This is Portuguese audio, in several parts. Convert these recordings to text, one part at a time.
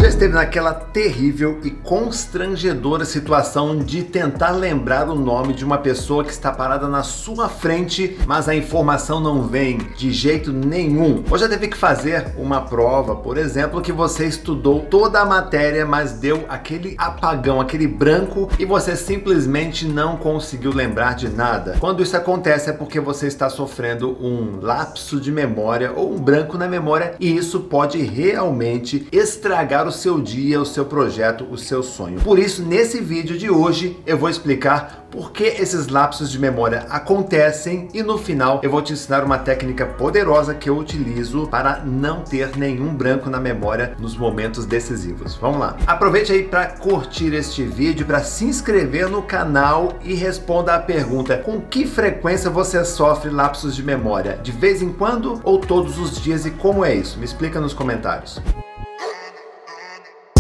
já esteve naquela terrível e constrangedora situação de tentar lembrar o nome de uma pessoa que está parada na sua frente, mas a informação não vem de jeito nenhum? Ou já teve que fazer uma prova, por exemplo, que você estudou toda a matéria, mas deu aquele apagão, aquele branco e você simplesmente não conseguiu lembrar de nada? Quando isso acontece é porque você está sofrendo um lapso de memória ou um branco na memória, e isso pode realmente estragar o seu dia, o seu projeto, o seu sonho. Por isso, nesse vídeo de hoje, eu vou explicar por que esses lapsos de memória acontecem e no final eu vou te ensinar uma técnica poderosa que eu utilizo para não ter nenhum branco na memória nos momentos decisivos. Vamos lá. Aproveite aí para curtir este vídeo, para se inscrever no canal e responda a pergunta: com que frequência você sofre lapsos de memória? De vez em quando ou todos os dias, e como é isso? Me explica nos comentários.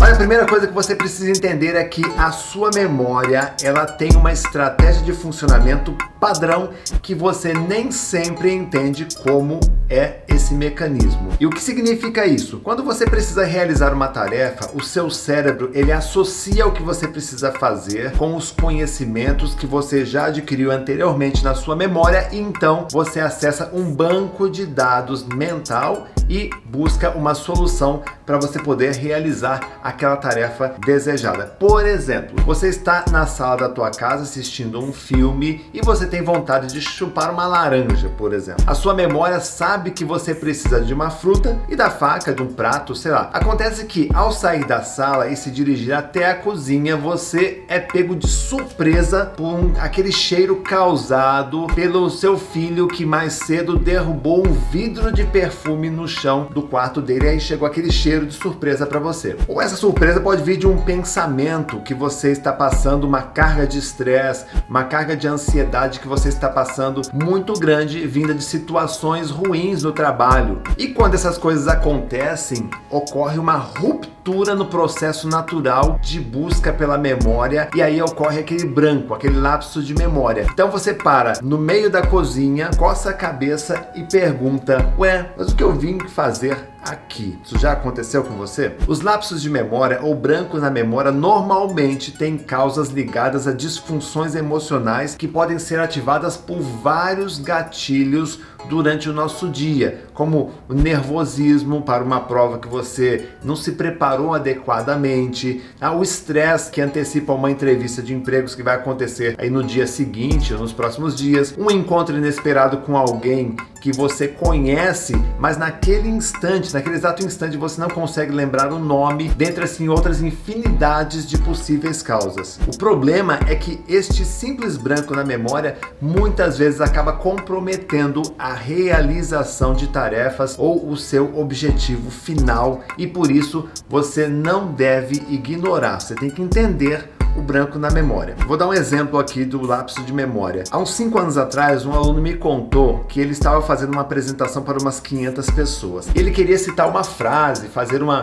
Olha, a primeira coisa que você precisa entender é que a sua memória, ela tem uma estratégia de funcionamento padrão que você nem sempre entende como é esse mecanismo. E o que significa isso? Quando você precisa realizar uma tarefa, o seu cérebro, ele associa o que você precisa fazer com os conhecimentos que você já adquiriu anteriormente na sua memória, e então você acessa um banco de dados mental e busca uma solução para você poder realizar aquela tarefa desejada. Por exemplo, você está na sala da tua casa assistindo um filme e você tem vontade de chupar uma laranja, por exemplo. A sua memória sabe que você precisa de uma fruta e da faca, de um prato, sei lá. Acontece que ao sair da sala e se dirigir até a cozinha, você é pego de surpresa por aquele cheiro causado pelo seu filho que mais cedo derrubou um vidro de perfume no chão do quarto dele, e aí chegou aquele cheiro de surpresa para você. Ou essa surpresa pode vir de um pensamento que você está passando, uma carga de estresse, uma carga de ansiedade que você está passando muito grande, vinda de situações ruins no trabalho. E quando essas coisas acontecem, ocorre uma ruptura no processo natural de busca pela memória, e aí ocorre aquele branco, aquele lapso de memória. Então você para no meio da cozinha, coça a cabeça e pergunta: ué, mas o que eu vim fazer aqui? Isso já aconteceu com você? Os lapsos de memória ou brancos na memória normalmente têm causas ligadas a disfunções emocionais que podem ser ativadas por vários gatilhos durante o nosso dia, como o nervosismo para uma prova que você não se preparou adequadamente, o estresse que antecipa uma entrevista de empregos que vai acontecer aí no dia seguinte ou nos próximos dias, um encontro inesperado com alguém que você conhece, mas naquele instante, naquele exato instante, você não consegue lembrar o nome, dentre assim outras infinidades de possíveis causas. O problema é que este simples branco na memória muitas vezes acaba comprometendo a realização de tarefas ou o seu objetivo final, e por isso você não deve ignorar, você tem que entender o branco na memória. Vou dar um exemplo aqui do lapso de memória. Há uns 5 anos atrás, um aluno me contou que ele estava fazendo uma apresentação para umas 500 pessoas. Ele queria citar uma frase, fazer uma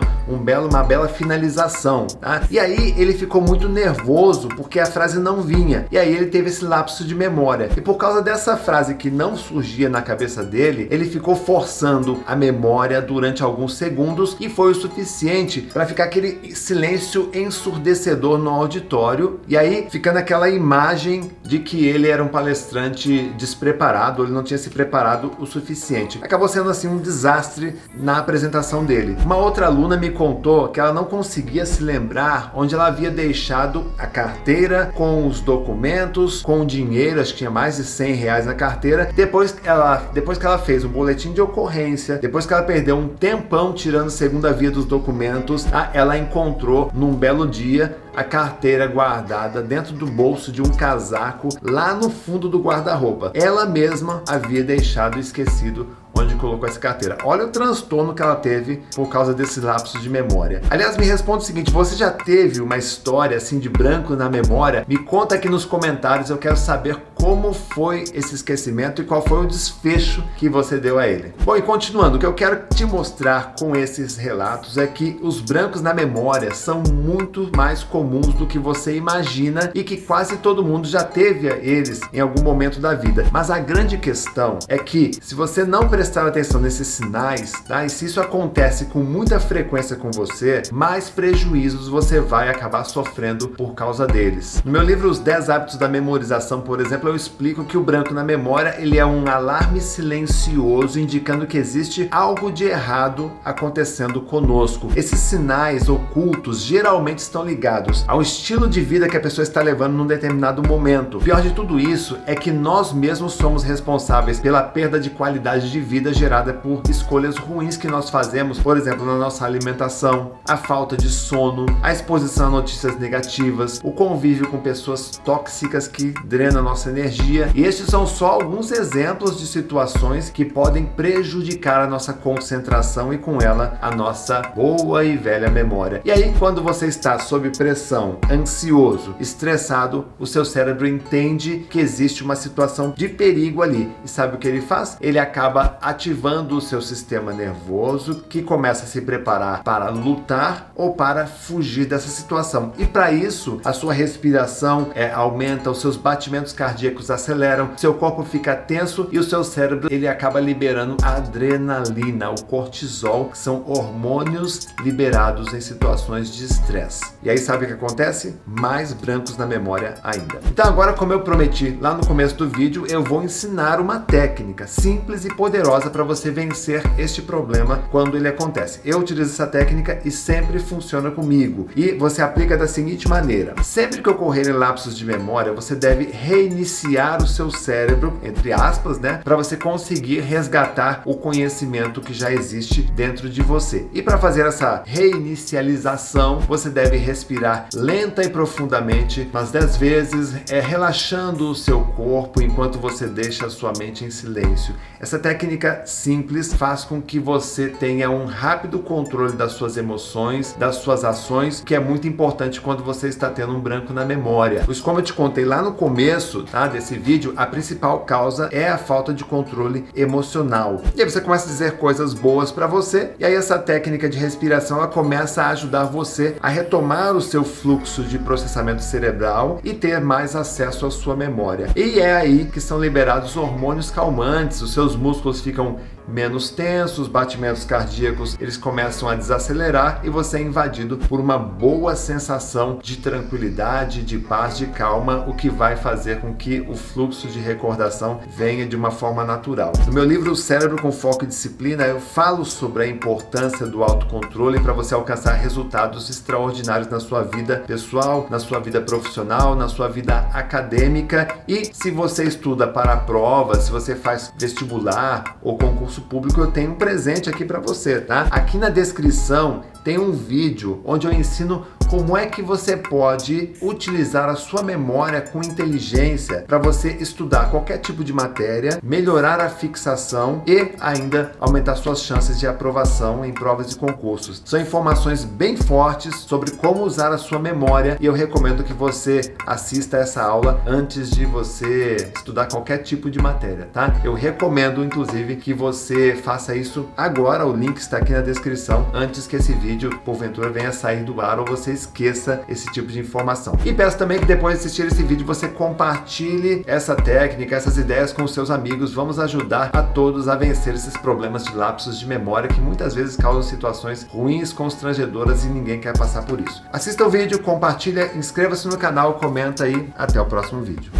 bela finalização, tá? E aí ele ficou muito nervoso porque a frase não vinha. E aí ele teve esse lapso de memória. E por causa dessa frase que não surgia na cabeça dele, ele ficou forçando a memória durante alguns segundos, e foi o suficiente para ficar aquele silêncio ensurdecedor no auditório. E aí ficando aquela imagem de que ele era um palestrante despreparado, ele não tinha se preparado o suficiente. Acabou sendo assim um desastre na apresentação dele. Uma outra aluna me contou que ela não conseguia se lembrar onde ela havia deixado a carteira com os documentos, com o dinheiro, acho que tinha mais de R$100 na carteira. Depois que ela fez um boletim de ocorrência, depois que ela perdeu um tempão tirando segunda via dos documentos, ela encontrou num belo dia a carteira guardada dentro do bolso de um casaco lá no fundo do guarda-roupa. Ela mesma havia deixado esquecido onde colocou essa carteira. Olha o transtorno que ela teve por causa desse lapso de memória. Aliás, me responde o seguinte: você já teve uma história assim de branco na memória? Me conta aqui nos comentários, eu quero saber como foi esse esquecimento e qual foi o desfecho que você deu a ele. Bom, e continuando, o que eu quero te mostrar com esses relatos é que os brancos na memória são muito mais comuns do que você imagina e que quase todo mundo já teve eles em algum momento da vida. Mas a grande questão é que se você não prestar atenção nesses sinais, tá? E se isso acontece com muita frequência com você, mais prejuízos você vai acabar sofrendo por causa deles. No meu livro Os 10 Hábitos da Memorização, por exemplo, eu explico que o branco na memória ele é um alarme silencioso indicando que existe algo de errado acontecendo conosco. Esses sinais ocultos geralmente estão ligados ao estilo de vida que a pessoa está levando num determinado momento. O pior de tudo isso é que nós mesmos somos responsáveis pela perda de qualidade de vida gerada por escolhas ruins que nós fazemos, por exemplo, na nossa alimentação, a falta de sono, a exposição a notícias negativas, o convívio com pessoas tóxicas que drenam a nossa energia. E estes são só alguns exemplos de situações que podem prejudicar a nossa concentração e com ela a nossa boa e velha memória. E aí, quando você está sob pressão, ansioso, estressado, o seu cérebro entende que existe uma situação de perigo ali. E sabe o que ele faz? Ele acaba ativando o seu sistema nervoso, que começa a se preparar para lutar ou para fugir dessa situação. E para isso, a sua respiração aumenta, os seus batimentos cardíacos aceleram, seu corpo fica tenso e o seu cérebro ele acaba liberando a adrenalina, o cortisol, que são hormônios liberados em situações de estresse. E aí sabe o que acontece? Mais brancos na memória ainda. Então agora, como eu prometi lá no começo do vídeo, eu vou ensinar uma técnica simples e poderosa para você vencer este problema quando ele acontece. Eu utilizo essa técnica e sempre funciona comigo. E você aplica da seguinte maneira: sempre que ocorrerem lapsos de memória, você deve reiniciar o seu cérebro, entre aspas, né, para você conseguir resgatar o conhecimento que já existe dentro de você. E para fazer essa reinicialização, você deve respirar lenta e profundamente, umas 10 vezes, relaxando o seu corpo enquanto você deixa a sua mente em silêncio. Essa técnica simples faz com que você tenha um rápido controle das suas emoções, das suas ações, que é muito importante quando você está tendo um branco na memória. Pois como eu te contei lá no começo, tá, desse vídeo, a principal causa é a falta de controle emocional. E aí você começa a dizer coisas boas para você, e aí essa técnica de respiração ela começa a ajudar você a retomar o seu fluxo de processamento cerebral e ter mais acesso à sua memória. E é aí que são liberados hormônios calmantes, os seus músculos ficam menos tensos, os batimentos cardíacos eles começam a desacelerar e você é invadido por uma boa sensação de tranquilidade, de paz, de calma, o que vai fazer com que o fluxo de recordação venha de uma forma natural. No meu livro O Cérebro com Foco e Disciplina, eu falo sobre a importância do autocontrole para você alcançar resultados extraordinários na sua vida pessoal, na sua vida profissional, na sua vida acadêmica. E se você estuda para a prova, se você faz vestibular ou concurso público, eu tenho um presente aqui para você, tá? Aqui na descrição tem um vídeo onde eu ensino como é que você pode utilizar a sua memória com inteligência para você estudar qualquer tipo de matéria, melhorar a fixação e ainda aumentar suas chances de aprovação em provas e concursos. São informações bem fortes sobre como usar a sua memória e eu recomendo que você assista essa aula antes de você estudar qualquer tipo de matéria, tá? Eu recomendo, inclusive, que você faça isso agora, o link está aqui na descrição, antes que esse vídeo, porventura, venha sair do ar ou você esqueça esse tipo de informação. E peço também que depois de assistir esse vídeo você compartilhe essa técnica, essas ideias com os seus amigos. Vamos ajudar a todos a vencer esses problemas de lapsos de memória que muitas vezes causam situações ruins, constrangedoras e ninguém quer passar por isso. Assista o vídeo, compartilha, inscreva-se no canal, comenta aí. Até o próximo vídeo.